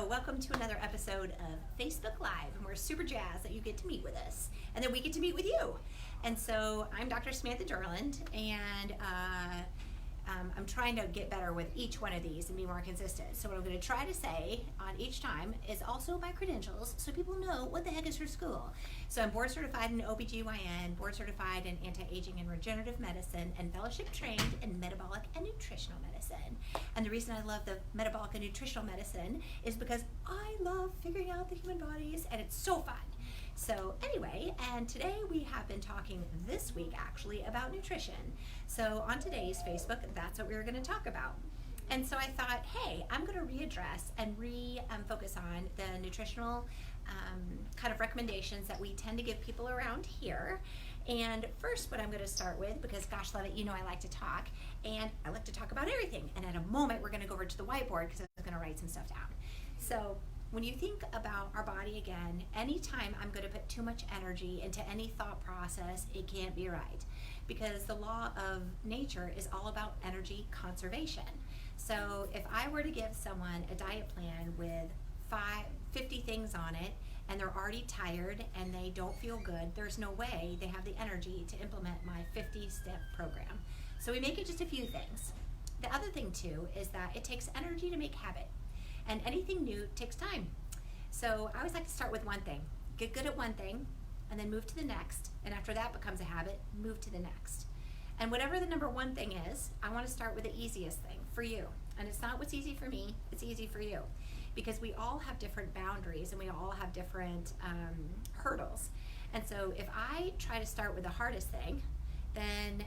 welcome to another episode of Facebook Live, and we're super jazzed that you get to meet with us, and then we get to meet with you. And so I'm Dr. Samantha Durland, and I'm trying to get better with each one of these and be more consistent. So what I'm going to try to say on each time is also my credentials, so people know what the heck is your school. So I'm board certified in OBGYN, board certified in anti-aging and regenerative medicine, and fellowship trained in metabolic and nutritional medicine. And the reason I love the metabolic and nutritional medicine is because I love figuring out the human bodies, and it's so fun. So anyway, and today we have been talking this week actually about nutrition. So on today's Facebook, that's what we were going to talk about. And so I thought, hey, I'm going to readdress and focus on the nutritional kind of recommendations that we tend to give people around here. And first, what I'm going to start with, because gosh love it, you know I like to talk, and I like to talk about everything. And at a moment, we're going to go over to the whiteboard because I'm going to write some stuff down. So when you think about our body again, anytime I'm going to put too much energy into any thought process, it can't be right. Because the law of nature is all about energy conservation. So if I were to give someone a diet plan with 50 things on it, and they're already tired and they don't feel good, there's no way they have the energy to implement my 50-step program. So we make it just a few things. The other thing too is that it takes energy to make habit. And anything new takes time. So I always like to start with one thing. Get good at one thing, and then move to the next. And after that becomes a habit, move to the next. And whatever the number one thing is, I want to start with the easiest thing for you. And it's not what's easy for me, it's easy for you. Because we all have different boundaries and we all have different hurdles. And so if I try to start with the hardest thing, then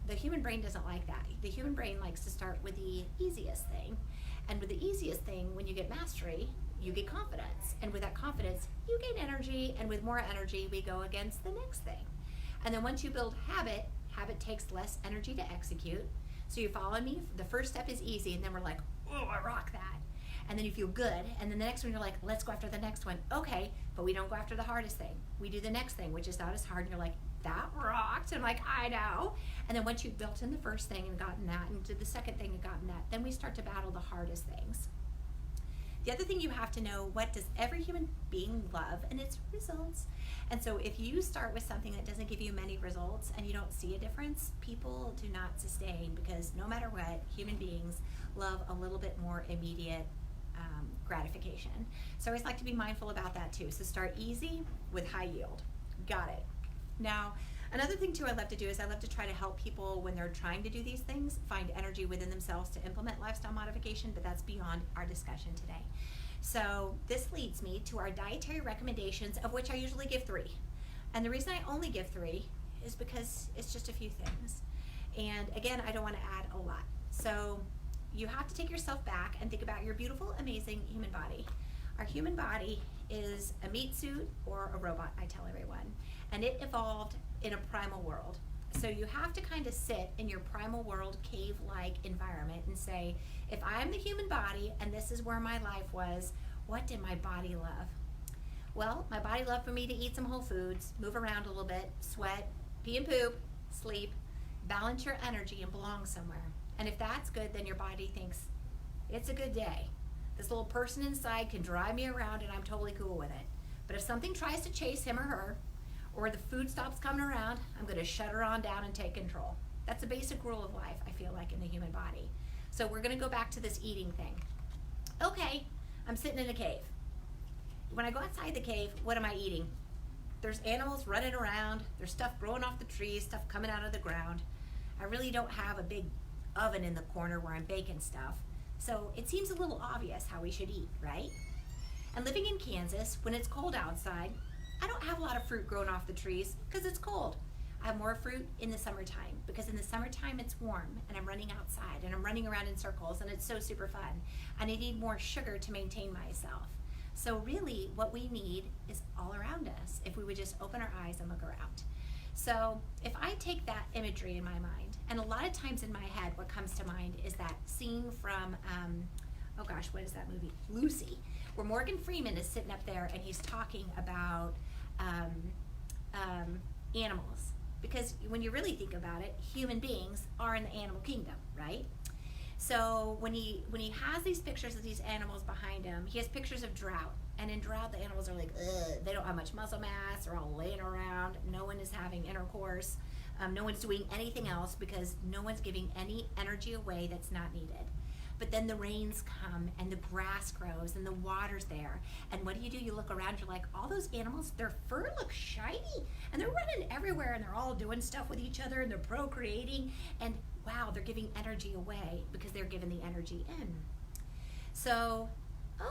the human brain doesn't like that. The human brain likes to start with the easiest thing. And with the easiest thing, when you get mastery, you get confidence. And with that confidence, you gain energy. And with more energy, we go against the next thing. And then once you build habit, habit takes less energy to execute. So you follow me? The first step is easy. And then we're like, oh, I rock that. And then you feel good. And then the next one, you're like, let's go after the next one. Okay, but we don't go after the hardest thing. We do the next thing, which is not as hard. And you're like, that rocked. And I'm like, I know. And then once you've built in the first thing and gotten that, and did the second thing and gotten that, then we start to battle the hardest things. The other thing you have to know, what does every human being love? And it's results. And so if you start with something that doesn't give you many results and you don't see a difference, people do not sustain, because no matter what, human beings love a little bit more immediate gratification. So I always like to be mindful about that too. So start easy with high yield. Got it. Now, another thing too I love to do is I love to try to help people when they're trying to do these things find energy within themselves to implement lifestyle modification, but that's beyond our discussion today. So this leads me to our dietary recommendations, of which I usually give 3. And the reason I only give 3 is because it's just a few things. And again, I don't want to add a lot. So you have to take yourself back and think about your beautiful, amazing human body. Our human body is a meat suit or a robot, I tell everyone. And it evolved in a primal world. So you have to kind of sit in your primal world, cave-like environment and say, if I'm the human body and this is where my life was, what did my body love? Well, my body loved for me to eat some whole foods, move around a little bit, sweat, pee and poop, sleep, balance your energy, and belong somewhere. And if that's good, then your body thinks, it's a good day. This little person inside can drive me around and I'm totally cool with it. But if something tries to chase him or her, or the food stops coming around, I'm going to shut her on down and take control. That's a basic rule of life, I feel like, in the human body. So we're going to go back to this eating thing. Okay, I'm sitting in a cave. When I go outside the cave, what am I eating? There's animals running around, there's stuff growing off the trees, stuff coming out of the ground. I really don't have a big oven in the corner where I'm baking stuff. So it seems a little obvious how we should eat, right? And living in Kansas, when it's cold outside, I don't have a lot of fruit growing off the trees because it's cold. I have more fruit in the summertime because in the summertime it's warm and I'm running outside and I'm running around in circles and it's so super fun. And I need more sugar to maintain myself. So really what we need is all around us if we would just open our eyes and look around. So if I take that imagery in my mind, and a lot of times in my head what comes to mind is that scene from, oh gosh, what is that movie? Lucy, where Morgan Freeman is sitting up there and he's talking about animals. Because when you really think about it, human beings are in the animal kingdom, right? So when he has these pictures of these animals behind him, he has pictures of drought. And in drought, the animals are like, ugh, they don't have much muscle mass. They're all laying around. No one is having intercourse. No one's doing anything else because no one's giving any energy away that's not needed. But then the rains come and the grass grows and the water's there. And what do? You look around, you're like, all those animals, their fur looks shiny and they're running everywhere and they're all doing stuff with each other and they're procreating. And wow, they're giving energy away because they're giving the energy in. So,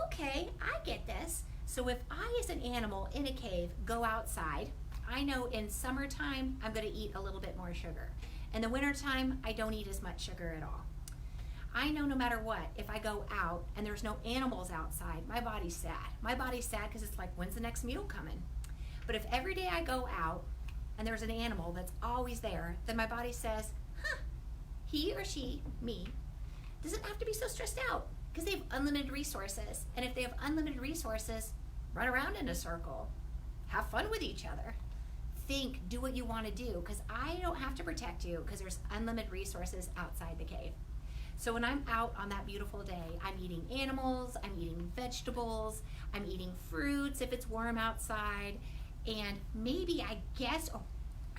okay, I get this. So if I, as an animal in a cave, go outside, I know in summertime, I'm going to eat a little bit more sugar. In the wintertime, I don't eat as much sugar at all. I know no matter what, if I go out and there's no animals outside, my body's sad. My body's sad because it's like, when's the next meal coming? But if every day I go out and there's an animal that's always there, then my body says, huh, he or she, me, doesn't have to be so stressed out because they have unlimited resources. And if they have unlimited resources, run around in a circle, have fun with each other. Think, do what you want to do, because I don't have to protect you because there's unlimited resources outside the cave. So when I'm out on that beautiful day, I'm eating animals, I'm eating vegetables, I'm eating fruits if it's warm outside, and maybe, I guess,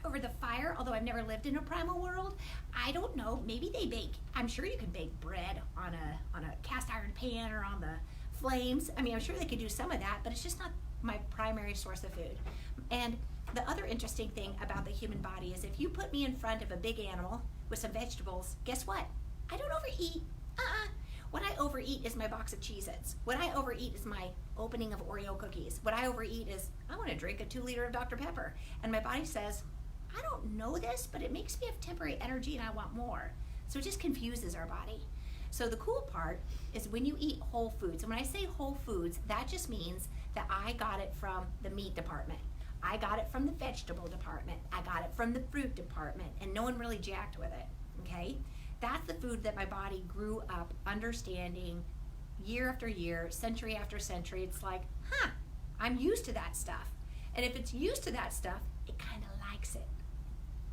over the fire, although I've never lived in a primal world, I don't know, maybe they bake. I'm sure you can bake bread on a cast iron pan or on the flames. I mean, I'm sure they could do some of that, but it's just not my primary source of food. And the other interesting thing about the human body is if you put me in front of a big animal with some vegetables, guess what? I don't overeat. What I overeat is my box of Cheez-Its. What I overeat is my opening of Oreo cookies. What I overeat is, I want to drink a 2-liter of Dr. Pepper. And my body says, I don't know this, but it makes me have temporary energy and I want more. So it just confuses our body. So the cool part is when you eat whole foods, and when I say whole foods, that just means that I got it from the meat department. I got it from the vegetable department. I got it from the fruit department, and no one really jacked with it, okay? That's the food that my body grew up understanding year after year, century after century. It's like, I'm used to that stuff. And if it's used to that stuff, it kind of likes it.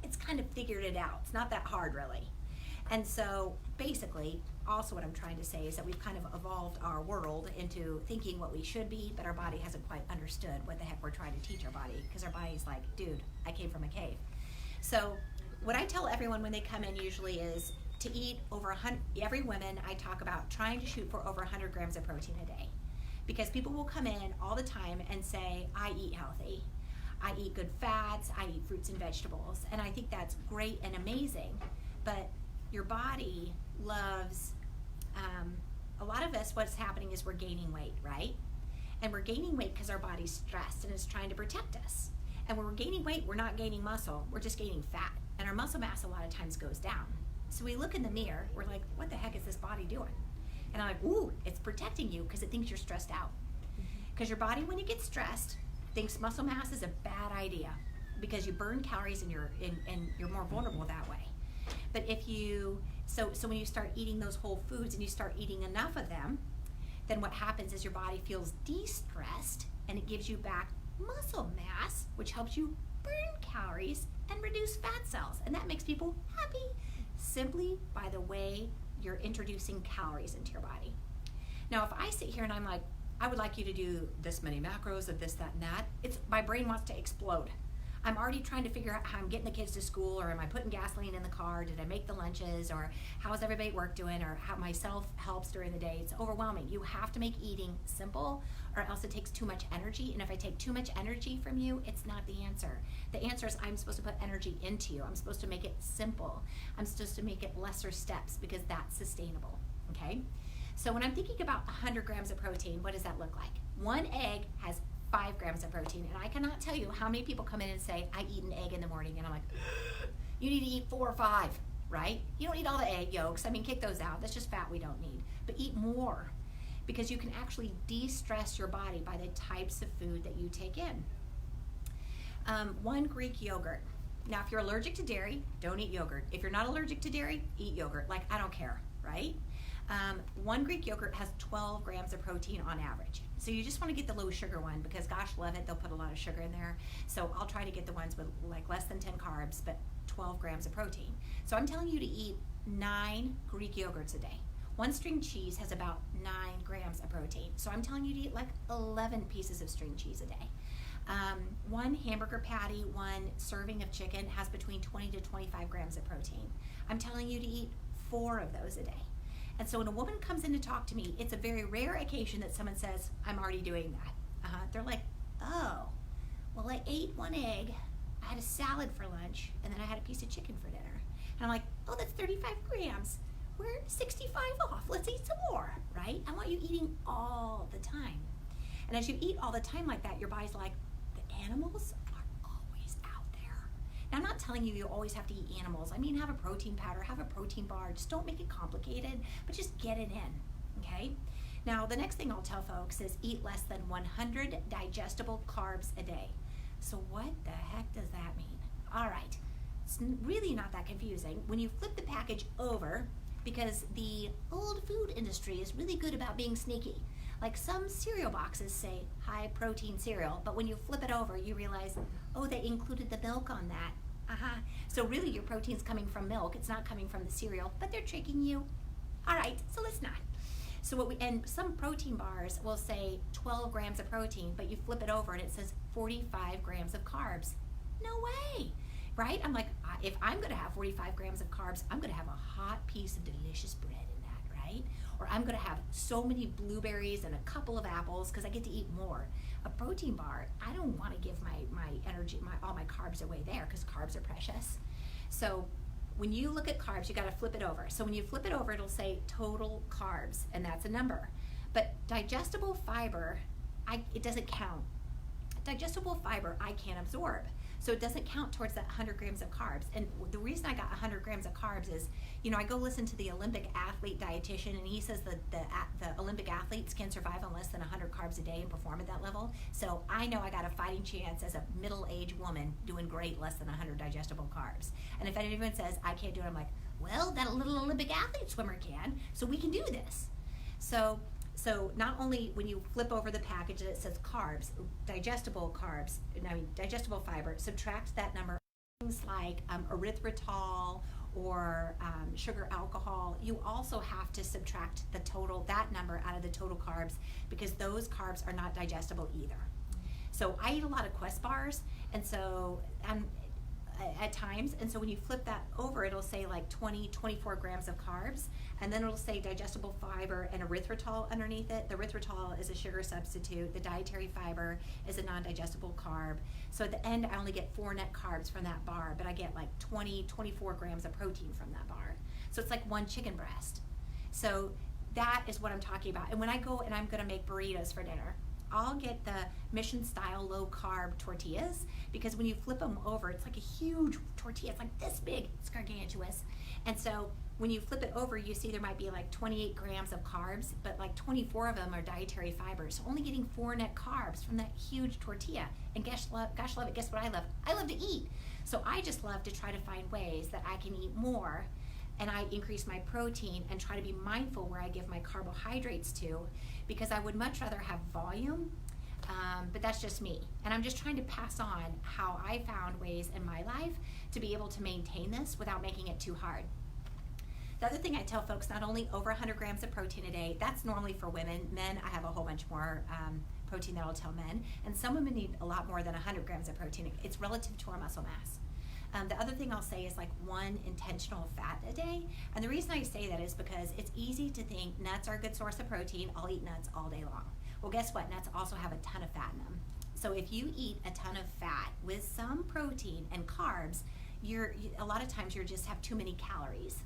It's kind of figured it out. It's not that hard, really. And so basically, also what I'm trying to say is that we've kind of evolved our world into thinking what we should be, but our body hasn't quite understood what the heck we're trying to teach our body, because our body's like, dude, I came from a cave. So what I tell everyone when they come in usually is to eat over 100, every woman I talk about trying to shoot for over 100 grams of protein a day. Because people will come in all the time and say, I eat healthy. I eat good fats, I eat fruits and vegetables. And I think that's great and amazing. But your body loves, a lot of us, what's happening is we're gaining weight, right? And we're gaining weight because our body's stressed and it's trying to protect us. And when we're gaining weight, we're not gaining muscle, we're just gaining fat. And our muscle mass a lot of times goes down. So we look in the mirror, we're like, what the heck is this body doing? And I'm like, ooh, it's protecting you because it thinks you're stressed out. Because your body, when it gets stressed, thinks muscle mass is a bad idea because you burn calories and you're more vulnerable that way. But if you, so when you start eating those whole foods and you start eating enough of them, then what happens is your body feels de-stressed and it gives you back muscle mass, which helps you burn calories and reduce fat cells. And that makes people happy simply by the way you're introducing calories into your body. Now, if I sit here and I'm like, I would like you to do this many macros of this, that, and that, my brain wants to explode. I'm already trying to figure out how I'm getting the kids to school, or am I putting gasoline in the car? Did I make the lunches? Or how's everybody at work doing? Or how my self-helps during the day? It's overwhelming. You have to make eating simple, or else it takes too much energy. And if I take too much energy from you, it's not the answer. The answer is I'm supposed to put energy into you. I'm supposed to make it simple. I'm supposed to make it lesser steps because that's sustainable, okay? So when I'm thinking about 100 grams of protein, what does that look like? One egg has 5 grams of protein, and I cannot tell you how many people come in and say, I eat an egg in the morning, and I'm like, you need to eat 4 or 5, right? You don't eat all the egg yolks. I mean, kick those out. That's just fat we don't need. But eat more, because you can actually de-stress your body by the types of food that you take in. 1 Greek yogurt. Now, if you're allergic to dairy, don't eat yogurt. If you're not allergic to dairy, eat yogurt. Like, I don't care, right? 1 Greek yogurt has 12 grams of protein on average. So you just want to get the low sugar one because gosh, love it, they'll put a lot of sugar in there. So I'll try to get the ones with like less than 10 carbs, but 12 grams of protein. So I'm telling you to eat 9 Greek yogurts a day. One string cheese has about 9 grams of protein. So I'm telling you to eat like 11 pieces of string cheese a day. One hamburger patty, one serving of chicken has between 20 to 25 grams of protein. I'm telling you to eat 4 of those a day. And so when a woman comes in to talk to me, it's a very rare occasion that someone says, I'm already doing that. They're like, oh, well, I ate 1 egg, I had a salad for lunch, and then I had a piece of chicken for dinner. And I'm like, oh, that's 35 grams. We're 65 off. Let's eat some more, right? I want you eating all the time. And as you eat all the time like that, your body's like, the animals are always out there. Now, I'm not telling you always have to eat animals. I mean, have a protein powder, have a protein bar. Just don't make it complicated, but just get it in, okay? Now, the next thing I'll tell folks is eat less than 100 digestible carbs a day. So what the heck does that mean? All right, it's really not that confusing. When you flip the package over, because the old food industry is really good about being sneaky. Like some cereal boxes say high protein cereal, but when you flip it over, you realize, oh, they included the milk on that. So really your protein's coming from milk. It's not coming from the cereal, but they're tricking you. All right, so let's not. So and some protein bars will say 12 grams of protein, but you flip it over and it says 45 grams of carbs. No way, right? I'm like, if I'm gonna have 45 grams of carbs, I'm gonna have a hot piece of delicious bread in that, right? Or I'm gonna have so many blueberries and a couple of apples because I get to eat more. A protein bar, I don't wanna give my energy, all my carbs away there because carbs are precious. So when you look at carbs, you got to flip it over. So when you flip it over, it'll say total carbs, and that's a number. But digestible fiber, it doesn't count. Digestible fiber, I can't absorb. So it doesn't count towards that 100 grams of carbs. And the reason I got 100 grams of carbs is, I go listen to the Olympic athlete dietitian, and he says that the Olympic athletes can survive on less than 100 carbs a day and perform at that level. So I know I got a fighting chance as a middle-aged woman doing great less than 100 digestible carbs. And if anyone says I can't do it, I'm like, well, that little Olympic athlete swimmer can, so we can do this. So not only when you flip over the package and it says carbs, digestible fiber, subtract that number. Things like erythritol or sugar alcohol, you also have to subtract that number out of the total carbs because those carbs are not digestible either. So I eat a lot of Quest bars, and so at times, and so when you flip that over, it'll say like 24 grams of carbs, and then it'll say digestible fiber and erythritol underneath it. The erythritol is a sugar substitute. The dietary fiber is a non-digestible carb. So at the end, I only get 4 net carbs from that bar, but I get like 24 grams of protein from that bar. So it's like 1 chicken breast. So that is what I'm talking about. And when I go and I'm gonna make burritos for dinner, I'll get the mission style low carb tortillas because when you flip them over, it's like a huge tortilla. It's like this big, it's gargantuous. And so when you flip it over, you see there might be like 28 grams of carbs, but like 24 of them are dietary fibers. So only getting 4 net carbs from that huge tortilla. And gosh love it, guess what I love? I love to eat. So I just love to try to find ways that I can eat more and I increase my protein and try to be mindful where I give my carbohydrates to, because I would much rather have volume, but that's just me. And I'm just trying to pass on how I found ways in my life to be able to maintain this without making it too hard. The other thing I tell folks, not only over 100 grams of protein a day, that's normally for women. Men, I have a whole bunch more protein that I'll tell men, and some women need a lot more than 100 grams of protein. It's relative to our muscle mass. The other thing I'll say is like 1 intentional fat a day. And the reason I say that is because it's easy to think nuts are a good source of protein. I'll eat nuts all day long. Well, guess what? Nuts also have a ton of fat in them. So if you eat a ton of fat with some protein and carbs, a lot of times you just have too many calories.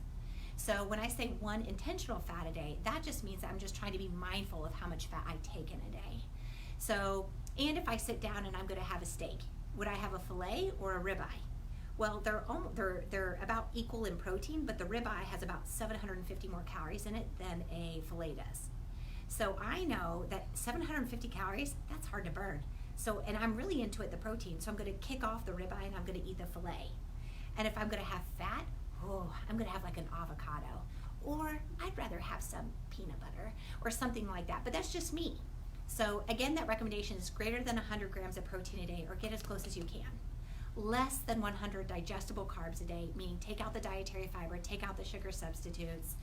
So when I say 1 intentional fat a day, that just means that I'm just trying to be mindful of how much fat I take in a day. So, and if I sit down and I'm gonna have a steak, would I have a filet or a ribeye? Well, they're about equal in protein, but the ribeye has about 750 more calories in it than a filet does. So I know that 750 calories, that's hard to burn. So, and I'm really into it, the protein, so I'm gonna kick off the ribeye and I'm gonna eat the filet. And if I'm gonna have fat, I'm gonna have like an avocado. Or I'd rather have some peanut butter or something like that, but that's just me. So again, that recommendation is greater than 100 grams of protein a day, or get as close as you can. Less than 100 digestible carbs a day, meaning take out the dietary fiber, take out the sugar substitutes,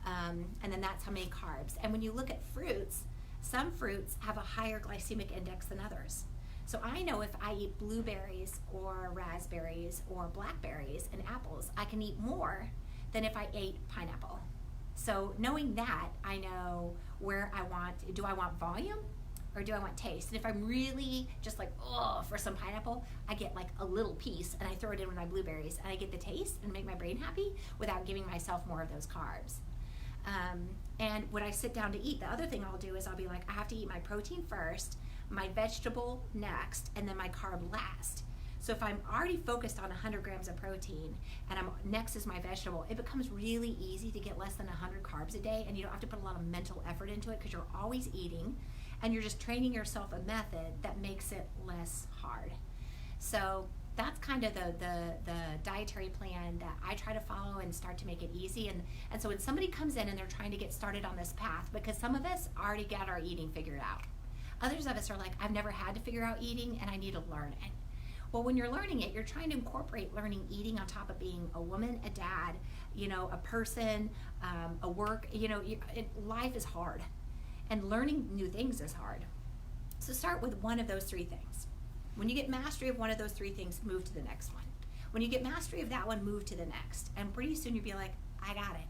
And then that's how many carbs. And when you look at fruits, some fruits have a higher glycemic index than others. So I know if I eat blueberries or raspberries or blackberries and apples, I can eat more than if I ate pineapple. So knowing that, I know where do I want volume or do I want taste? And if I'm really just like, oh, for some pineapple, I get like a little piece and I throw it in with my blueberries and I get the taste and make my brain happy without giving myself more of those carbs. And when I sit down to eat, the other thing I'll do is I'll be like, I have to eat my protein first, my vegetable next, and then my carb last. So if I'm already focused on 100 grams of protein and next is my vegetable, it becomes really easy to get less than 100 carbs a day, and you don't have to put a lot of mental effort into it because you're always eating and you're just training yourself a method that makes it less hard. So that's kind of the dietary plan that I try to follow and start to make it easy. And so when somebody comes in and they're trying to get started on this path, because some of us already got our eating figured out. Others of us are like, I've never had to figure out eating and I need to learn it. Well, when you're learning it, you're trying to incorporate learning eating on top of being a woman, a dad, a person, a work, life is hard and learning new things is hard. So start with one of those three things. When you get mastery of one of those three things, move to the next one. When you get mastery of that one, move to the next. And pretty soon you'll be like, I got it.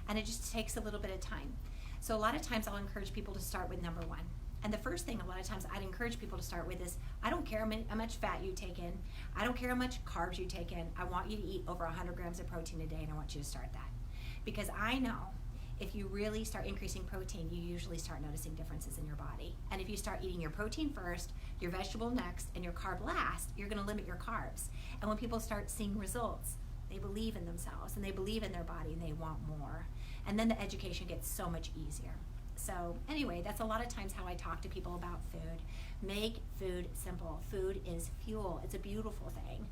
And it just takes a little bit of time. So a lot of times I'll encourage people to start with number one. And the first thing a lot of times I'd encourage people to start with is, I don't care how much fat you take in. I don't care how much carbs you take in. I want you to eat over 100 grams of protein a day, and I want you to start that. Because I know if you really start increasing protein, you usually start noticing differences in your body. And if you start eating your protein first, your vegetable next, and your carb last, you're going to limit your carbs. And when people start seeing results, they believe in themselves, and they believe in their body, and they want more. And then the education gets so much easier. So anyway, that's a lot of times how I talk to people about food. Make food simple. Food is fuel. It's a beautiful thing,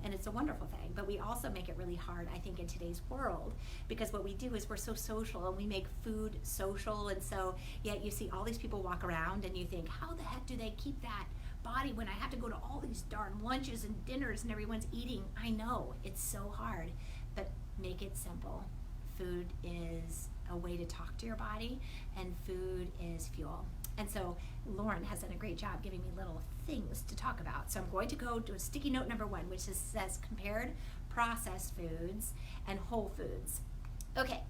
and it's a wonderful thing. But we also make it really hard, I think, in today's world, because what we do is we're so social, and we make food social. And so yet you see all these people walk around, and you think, how the heck do they keep that body when I have to go to all these darn lunches and dinners and everyone's eating? I know, it's so hard, but make it simple. Food is a way to talk to your body, and food is fuel. And so Lauren has done a great job giving me little things to talk about. So I'm going to go to a sticky note number one, which says compared processed foods and whole foods. Okay,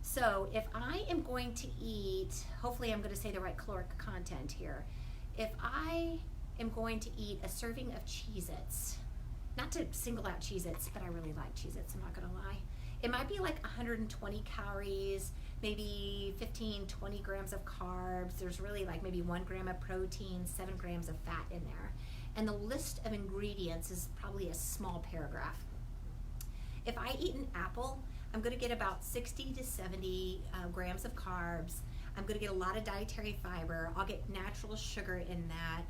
so if I am going to eat, hopefully I'm going to say the right caloric content here. If I am going to eat a serving of Cheez-Its, not to single out Cheez-Its, but I really like Cheez-Its, I'm not going to lie. It might be like 120 calories, maybe 15-20 grams of carbs. There's really like maybe 1 gram of protein, 7 grams of fat in there. And the list of ingredients is probably a small paragraph. If I eat an apple, I'm going to get about 60 to 70 grams of carbs. I'm going to get a lot of dietary fiber. I'll get natural sugar in that.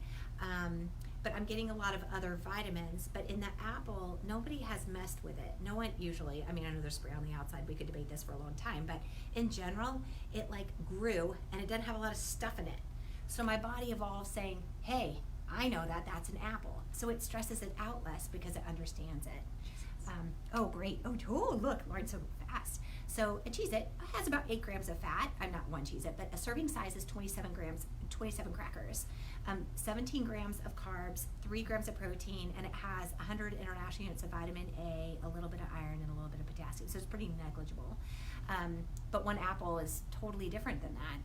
But I'm getting a lot of other vitamins. But in the apple, nobody has messed with it. No one usually. I mean, I know there's spray on the outside. We could debate this for a long time. But in general, it like grew, and it doesn't have a lot of stuff in it. So my body evolved saying, hey, I know that that's an apple. So it stresses it out less because it understands it. Oh, great. Oh, look, Lauren's so fast. So a Cheez-It has about 8 grams of fat. I'm not one Cheez-It, but a serving size is 27 grams, 27 crackers, 17 grams of carbs, 3 grams of protein, and it has 100 international units of vitamin A, a little bit of iron, and a little bit of potassium. So it's pretty negligible. But one apple is totally different than that.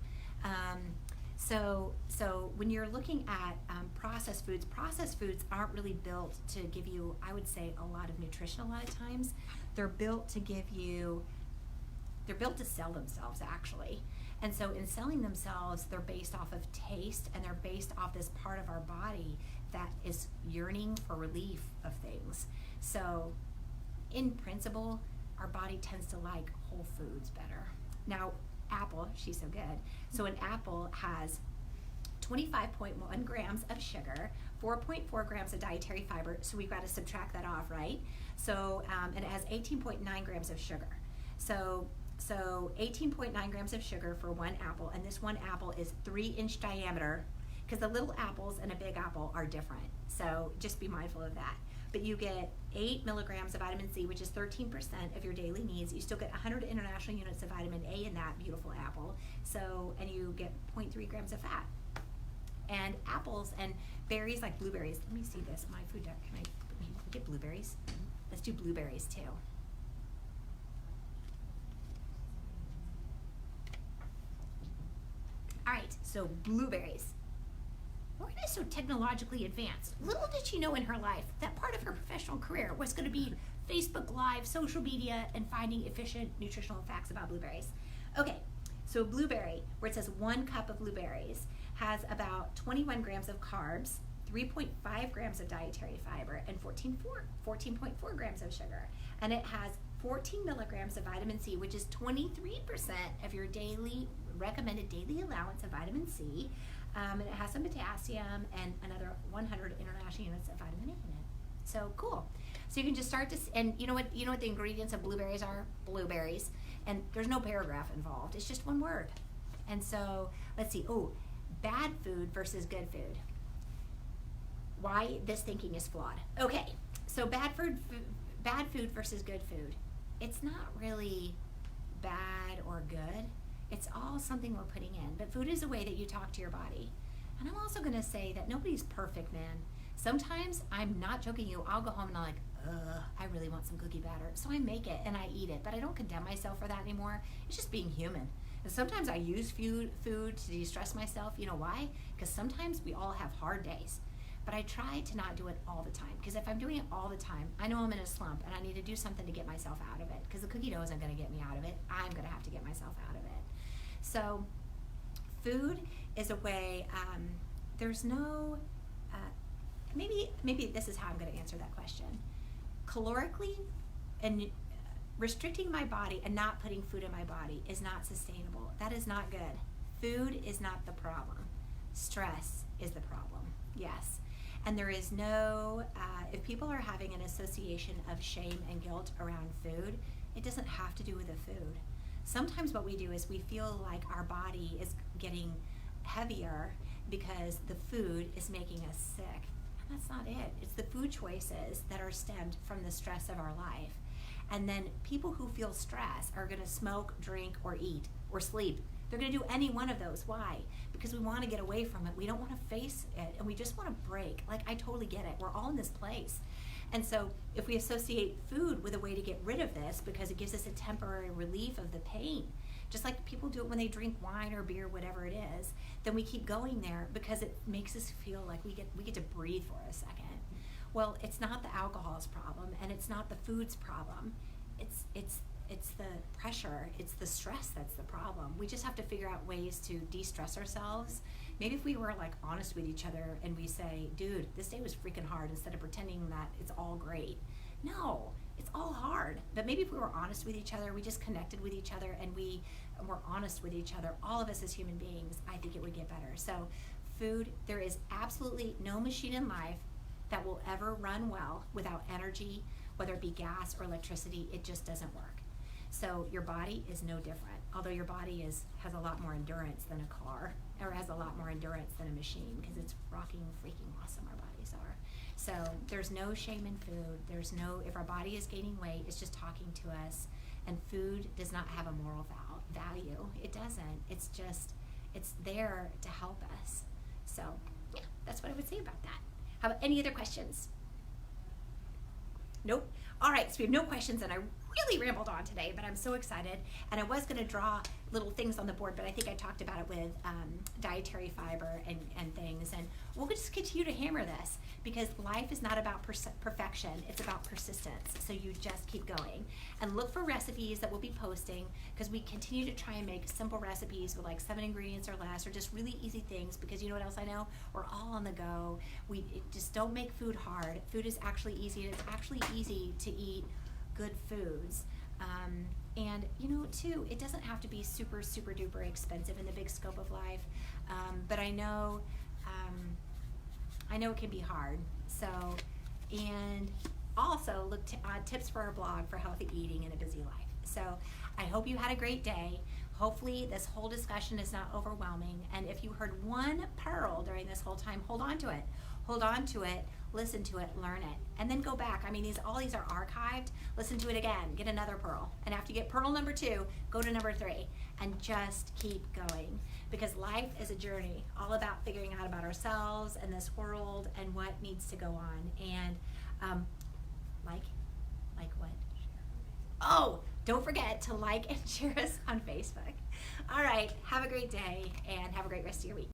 So when you're looking at processed foods aren't really built to give you, I would say, a lot of nutrition a lot of times. They're built to sell themselves, actually. And so in selling themselves, they're based off of taste, and they're based off this part of our body that is yearning for relief of things. So in principle, our body tends to like whole foods better. Now, apple, she's so good. So an apple has 25.1 grams of sugar, 4.4 grams of dietary fiber, so we've got to subtract that off, right? So, and it has 18.9 grams of sugar. So 18.9 grams of sugar for one apple, and this one apple is 3-inch diameter, because the little apples and a big apple are different. So just be mindful of that. but you get 8 milligrams of vitamin C, which is 13% of your daily needs. You still get 100 international units of vitamin A in that beautiful apple. So, and you get 0.3 grams of fat. And apples and berries like blueberries. Let me see this. My food deck. Can I get blueberries? Let's do blueberries too. All right, so blueberries. Lorna is so technologically advanced. Little did she know in her life that part of her professional career was going to be Facebook Live, social media, and finding efficient nutritional facts about blueberries. Okay, so a blueberry, where it says 1 cup of blueberries, has about 21 grams of carbs, 3.5 grams of dietary fiber, and 14.4 grams of sugar. And it has 14 milligrams of vitamin C, which is 23% of your recommended daily allowance of vitamin C. And it has some potassium and another 100 international units of vitamin A in it. So cool. So you can just start to, and you know what the ingredients of blueberries are? Blueberries. And there's no paragraph involved. It's just one word. And so let's see. Oh, bad food versus good food. Why this thinking is flawed. Okay, so bad food versus good food. It's not really bad or good. It's all something we're putting in. But food is a way that you talk to your body. And I'm also going to say that nobody's perfect, man. Sometimes, I'm not joking you, I'll go home and I'm like, I really want some cookie batter. So I make it and I eat it. But I don't condemn myself for that anymore. It's just being human. And sometimes I use food to de-stress myself. You know why? Because sometimes we all have hard days. But I try to not do it all the time. Because if I'm doing it all the time, I know I'm in a slump and I need to do something to get myself out of it. Because the cookie dough isn't going to get me out of it. I'm going to have to get myself out of it. So food is a way, there's no, maybe this is how I'm going to answer that question. Calorically and restricting my body and not putting food in my body is not sustainable. That is not good. Food is not the problem. Stress is the problem. Yes. And there is no, if people are having an association of shame and guilt around food, it doesn't have to do with the food. Sometimes what we do is we feel like our body is getting heavier because the food is making us sick. And that's not it. It's the food choices that are stemmed from the stress of our life. And then people who feel stress are going to smoke, drink, or eat, or sleep. They're going to do any one of those. Why? Because we want to get away from it. We don't want to face it, and we just want to break. Like, I totally get it. We're all in this place. And so if we associate food with a way to get rid of this because it gives us a temporary relief of the pain, just like people do it when they drink wine or beer, whatever it is, then we keep going there because it makes us feel like we get to breathe for a second. Well, it's not the alcohol's problem and it's not the food's problem. It's the pressure, it's the stress that's the problem. We just have to figure out ways to de-stress ourselves. Maybe if we were like honest with each other and we say, dude, this day was freaking hard, instead of pretending that it's all great. No, it's all hard. But maybe if we were honest with each other, we just connected with each other and we were honest with each other, all of us as human beings, I think it would get better. So food, there is absolutely no machine in life that will ever run well without energy, whether it be gas or electricity. It just doesn't work. So your body is no different, although your body has a lot more endurance than a car, or has a lot more endurance than a machine, because it's rocking freaking awesome our bodies are. So there's no shame in food. There's no, if our body is gaining weight, it's just talking to us. And food does not have a moral value. It doesn't. It's just, it's there to help us. So yeah, that's what I would say about that. How about any other questions? Nope. All right, so we have no questions, and I really rambled on today, but I'm so excited. And I was going to draw little things on the board, but I think I talked about it with dietary fiber and things. And we'll just continue to hammer this, because life is not about perfection. It's about persistence. So you just keep going. And look for recipes that we'll be posting, because we continue to try and make simple recipes with like 7 ingredients or less, or just really easy things, because you know what else I know? We're all on the go. Just don't make food hard. Food is actually easy, and it's actually easy to eat good foods. And you know, too, it doesn't have to be super, super duper expensive in the big scope of life. But I know it can be hard. So, and also look tips for our blog for healthy eating in a busy life. So I hope you had a great day. Hopefully this whole discussion is not overwhelming. And if you heard one pearl during this whole time, hold on to it. hold on to it, listen to it, learn it, and then go back. I mean, all these are archived. Listen to it again, get another pearl. And after you get pearl number 2, go to number 3 and just keep going, because life is a journey all about figuring out about ourselves and this world and what needs to go on. And like what? Oh, don't forget to like and share us on Facebook. All right, have a great day and have a great rest of your week.